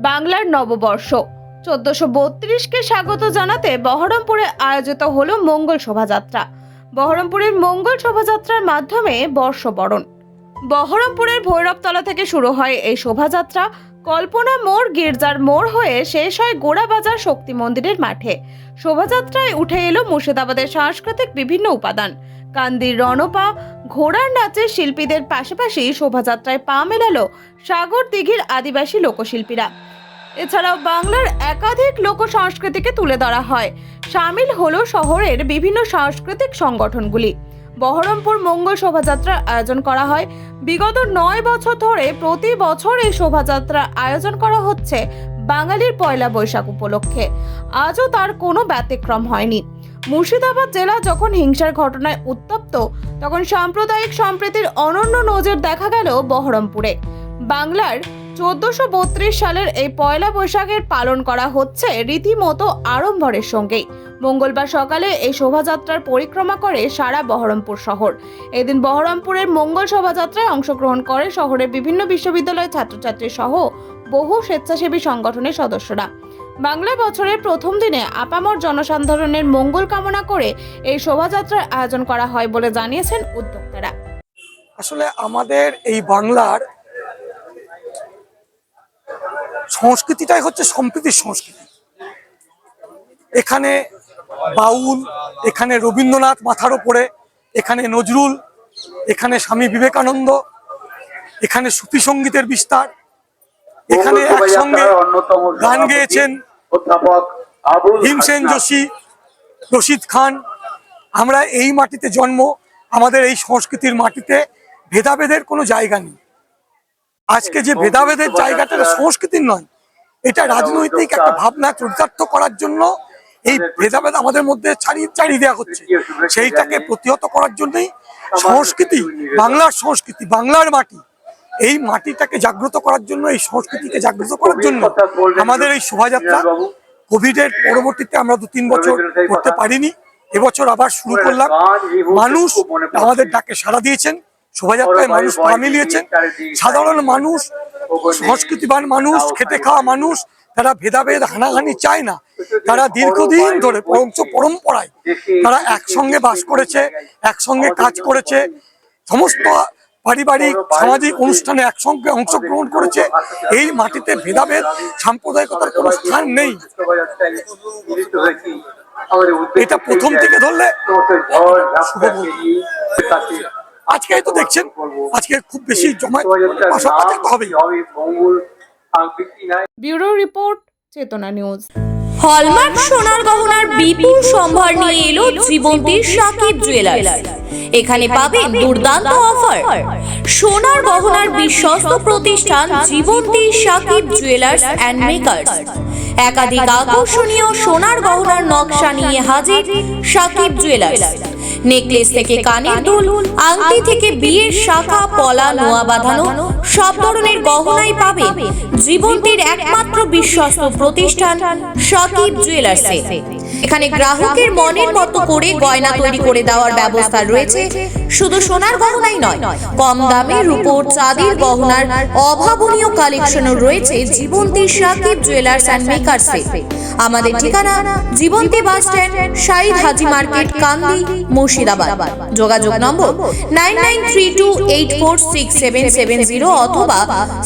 বাংলার নববর্ষ 1432কে স্বাগত জানাতে বহরমপুরে আয়োজিত হলো মঙ্গল শোভাযাত্রা। বহরমপুরের মঙ্গল শোভাযাত্রার মাধ্যমে বর্ষবরণ। বহরমপুরের ভৈরবতলা থেকে শুরু হয় এই শোভাযাত্রা। কল্পনা মোড়, গির্জার মোড় হয়ে শেষ হয় গোড়াবাজার শক্তি মন্দিরের মাঠে। শোভাযাত্রায় উঠে এলো মুর্শিদাবাদের সাংস্কৃতিক বিভিন্ন উপাদান। কান্দির রণপা, ঘোড়ার নাচের শিল্পীদের পাশাপাশি শোভাযাত্রায় পা মেলালো সাগর দিঘির আদিবাসী লোকশিল্পীরা। এছাড়াও বাংলার একাধিক লোক সংস্কৃতিকে তুলে ধরা হয়। সামিল হলো শহরের বিভিন্ন সাংস্কৃতিক সংগঠনগুলি। বহরমপুর মঙ্গল শোভাযাত্রার আয়োজন করা হয়। বিগত 9 বছর ধরে প্রতি বছর এই শোভাযাত্রার আয়োজন করা হচ্ছে বাঙালির পয়লা বৈশাখ উপলক্ষে। আজও তার কোনো ব্যতিক্রম হয়নি। মুর্শিদাবাদ জেলা যখন হিংসার ঘটনায় উত্তপ্ত, তখন সাম্প্রদায়িক সম্প্রীতির অনন্য নজির দেখা গেল বহরমপুরে। বাংলার 1432 সালের এই পয়লা বৈশাখের পালন করা হচ্ছে রীতিমতো আড়ম্বরের সঙ্গেই। মঙ্গলবার সকালে এই শোভাযাত্রার পরিক্রমা করে সারা বহরমপুর শহর। এদিন বহরমপুরের মঙ্গল শোভাযাত্রায় অংশগ্রহণ করে শহরের বিভিন্ন বিশ্ববিদ্যালয়ের ছাত্রছাত্রী সহ বহু স্বেচ্ছাসেবী সংগঠনের সদস্যরা। বাংলা বছরের প্রথম দিনে আপামর জনসাধারণের মঙ্গল কামনা করে এই শোভাযাত্রার আয়োজন করা হয় বলে জানিয়েছেন উদ্যোক্তারা। আসলে আমাদের এই বাংলার সংস্কৃতিটাই হচ্ছে সম্প্রীতির সংস্কৃতি। এখানে বাউল, এখানে রবীন্দ্রনাথ মাথার ওপরে, এখানে নজরুল, এখানে স্বামী বিবেকানন্দ, এখানে সুফি সঙ্গীতের বিস্তার। এখানে একসঙ্গে গান গেয়েছেন ভীমসেন যোশী, রশিদ খান। আমরা এই মাটিতে জন্ম, আমাদের এই সংস্কৃতির মাটিতে ভেদাভেদের কোনো জায়গা নেই। আজকে যে ভেদাভেদের জায়গাটা সংস্কৃতির নয়, এটা রাজনৈতিক একটা ভাবনা চরিতার্থ করার জন্য এই ভেদাভেদ আমাদের মধ্যে ছাড়িয়ে দেওয়া হচ্ছে। সেইটাকে প্রতিহত করার জন্যই সংস্কৃতি, বাংলার সংস্কৃতি, বাংলার মাটি, এই মাটিটাকে জাগ্রত করার জন্য, এই সংস্কৃতিকে জাগ্রত করার জন্য আমাদের এই শোভাযাত্রা। কোভিডের পরবর্তীতে আমরা 2-3 বছর করতে পারিনি, এবছর আবার শুরু করলাম। মানুষ আমাদের ডাকে সাড়া দিয়েছেন, শোভাযাত্রায় মানুষ পা মিলিয়েছেন। সাধারণ মানুষ, সংস্কৃতিবান মানুষ, খেটে খাওয়া মানুষ, তারা ভেদাভেদ হানাহানি চায় না। তারা দীর্ঘদিন ধরে পরম্পরায় তারা একসঙ্গে বাস করেছে, একসঙ্গে কাজ করেছে, সমস্ত পারিবারিক সামাজিক অনুষ্ঠানে একসঙ্গে অংশগ্রহণ করেছে। এই মাটিতে ভেদাভেদ সাম্প্রদায়িকতার কোনো স্থান নেই। এটা প্রথম থেকে ধরলে আজকে তো দেখছেন, আজকে খুব বেশি জমায়েত হবে। ব্যুরো রিপোর্ট, চেতনা নিউজ। হলমার্ক সোনার গহনার বিপুল সম্ভার নিয়ে এলো জীবন্তীর সাকিব জুয়েলার্স। এখানে পাবেন দুর্দান্ত অফার। সোনার গহনার বিশ্বস্ত প্রতিষ্ঠান Jibonti Sakib jewellers and makers. একাধিক আকর্ষণীয় সোনার গহনার নকশা নিয়ে হাজির সাকিব জুয়েলার্স। নেকলেস থেকে কানের দুল, আংটি থেকে বিয়ের শাখা, পলা, নোয়া বাঁধানো সব ধরনের গহনাই পাবেন জীবন্তীর একমাত্র বিশ্বস্ত প্রতিষ্ঠান সাকিব জুয়েলার্সে। এখানে গ্রাহকের মনের মতো করে গয়না তৈরি করে দেওয়ার ব্যবস্থা রয়েছে। শুধু সোনার গহনাই নয়, কম দামে রূপোর, চাঁদির গহনার অভাবনীয় কালেকশনও রয়েছে জীবন্তী সাকিব জুয়েলার্স অ্যান্ড মেকার্সে। আমাদের ঠিকানা জীবন্তী বাস স্ট্যান্ড, শাহিদ হাজি মার্কেট, কান্দি, মুর্শিদাবাদ। যোগাযোগ নম্বর 9932846770 অথবা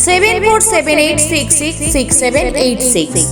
7478666786।